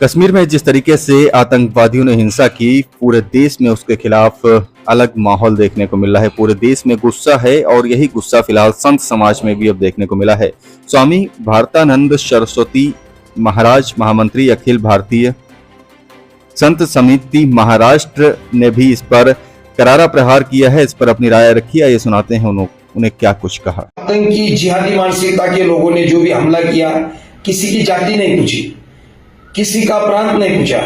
कश्मीर में जिस तरीके से आतंकवादियों ने हिंसा की, पूरे देश में उसके खिलाफ अलग माहौल देखने को मिल रहा है। पूरे देश में गुस्सा है और यही गुस्सा फिलहाल संत समाज में भी अब देखने को मिला है। स्वामी भारतानंद सरस्वती महाराज महामंत्री अखिल भारतीय संत समिति महाराष्ट्र ने भी इस पर करारा प्रहार किया है। इस पर अपनी राय रखी है, ये सुनाते हैं उन्हें क्या कुछ कहा। आतंकी जिहादी मानसिकता के लोगों ने जो भी हमला किया, किसी की जाति नहीं पूछी, किसी का प्रांत नहीं पूछा,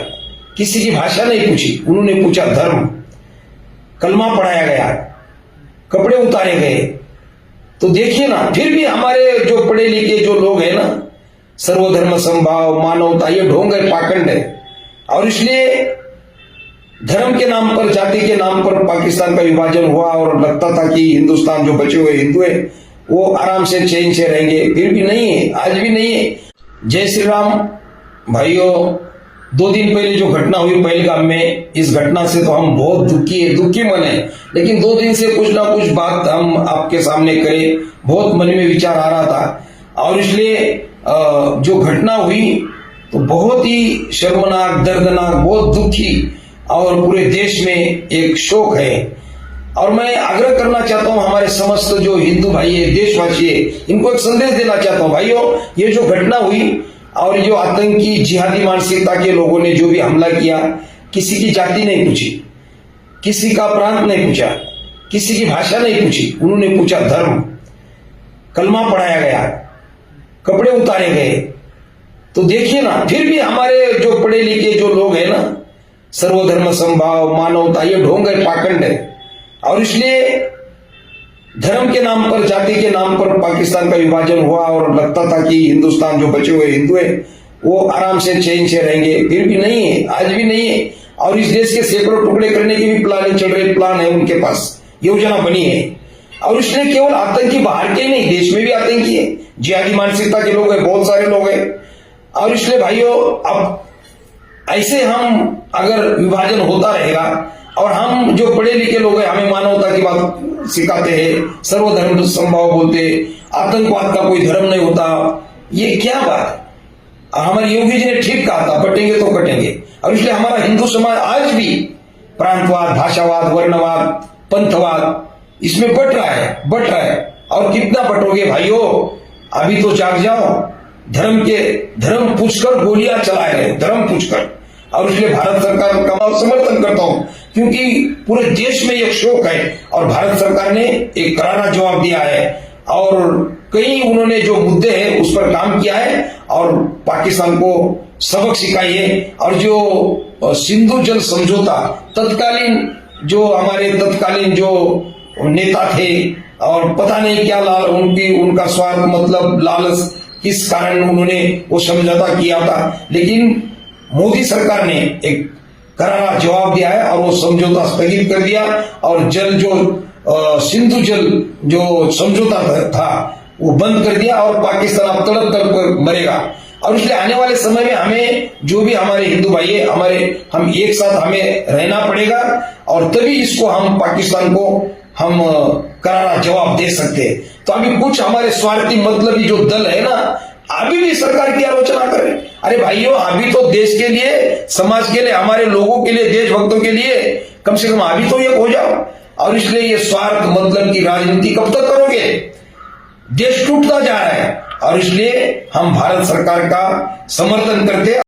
किसी की भाषा नहीं पूछी, उन्होंने पूछा धर्म। कलमा पढ़ाया गया, कपड़े उतारे गए। तो देखिए ना, फिर भी हमारे जो पढ़े लिखे जो लोग हैं ना, सर्वधर्म समभाव, मानवता, ये ढोंग है, पाखंड है। और इसलिए धर्म के नाम पर, जाति के नाम पर पाकिस्तान का विभाजन हुआ और लगता था कि हिंदुस्तान जो बचे हुए हिंदू है वो आराम से चैन से रहेंगे। फिर भी नहीं है, आज भी नहीं है। जय श्री राम भाइयों, 2 दिन पहले जो घटना हुई पहलगाम में, इस घटना से तो हम बहुत दुखी मन है। लेकिन 2 दिन से कुछ ना कुछ बात हम आपके सामने करें, बहुत मन में विचार आ रहा था। और इसलिए जो घटना हुई तो बहुत ही शर्मनाक, दर्दनाक, बहुत दुखी और पूरे देश में एक शोक है। और मैं आग्रह करना चाहता हूं हमारे समस्त जो हिंदू भाई है, देशवासी है, इनको एक संदेश देना चाहता हूं। भाइयों, ये जो घटना हुई और जो आतंकी जिहादी मानसिकता के लोगों ने जो भी हमला किया, किसी की जाति नहीं पूछी, किसी का प्रांत नहीं पूछा, किसी की भाषा नहीं पूछी, उन्होंने पूछा धर्म। कलमा पढ़ाया गया, कपड़े उतारे गए। तो देखिए ना, फिर भी हमारे जो पढ़े लिखे जो लोग हैं ना, सर्वधर्म समभाव, मानवता, ये ढोंग है, पाखंड है। और इसलिए धर्म के नाम पर, जाति के नाम पर पाकिस्तान का विभाजन हुआ और लगता था कि हिंदुस्तान जो बचे हुए हिंदू है वो आराम से चैन से रहेंगे। फिर भी नहीं है, आज भी नहीं है। और इस देश के सैकड़ों टुकड़े करने की भी प्लान चल रहे, प्लान है उनके पास, योजना बनी है। और इसलिए केवल आतंकी बाहर के नहीं, देश में भी आतंकी है, जिहादी मानसिकता के लोग हैं, बहुत सारे लोग हैं। और इसलिए भाइयों, अब ऐसे हम अगर विभाजन होता रहेगा और हम जो पढ़े लिखे लोग हैं, हमें मानवता की बात सिखाते हैं, सर्वधर्म समभाव बोलते, आतंकवाद का कोई धर्म नहीं होता, ये क्या बात है। हमारे योगी जी ने ठीक कहा था, बटेंगे तो कटेंगे। और इसलिए हमारा हिंदू समाज आज भी प्रांतवाद, भाषावाद, वर्णवाद, पंथवाद, इसमें बट रहा है। और कितना बटोगे भाइयों, अभी तो जाग जाओ। धर्म पूछकर गोलियां चला रहे, धर्म पूछकर। और इसलिए भारत सरकार का मैं समर्थन करता हूं, क्योंकि पूरे देश में एक शोक है और भारत सरकार ने एक करारा जवाब दिया है और कई उन्होंने जो मुद्दे हैं उस पर काम किया है और पाकिस्तान को सबक सिखाई है। और जो सिंधु जल समझौता, तत्कालीन जो हमारे तत्कालीन जो नेता थे और पता नहीं क्या उनका स्वार्थ, मतलब लालच, किस कारण उन्होंने वो समझौता किया था, लेकिन मोदी सरकार ने एक करारा जवाब दिया है और वो समझौता स्थगित कर दिया। और जल जो सिंधु जल जो समझौता था वो बंद कर दिया और पाकिस्तान अब तड़प तड़प मरेगा। और इसलिए आने वाले समय में हमें, जो भी हमारे हिंदू भाई है, हम एक साथ हमें रहना पड़ेगा और तभी इसको हम, पाकिस्तान को हम करारा जवाब दे सकते हैं। तो अभी कुछ हमारे स्वार्थी मतलबी जो दल है ना, अभी भी सरकार की आलोचना कर रहे। अरे भाइयों, अभी तो देश के लिए, समाज के लिए, हमारे लोगों के लिए, देशभक्तों के लिए कम से कम अभी तो ये हो जाओ। और इसलिए ये स्वार्थ मतलब की राजनीति कब तक करोगे? देश टूटता जा रहा है और इसलिए हम भारत सरकार का समर्थन करते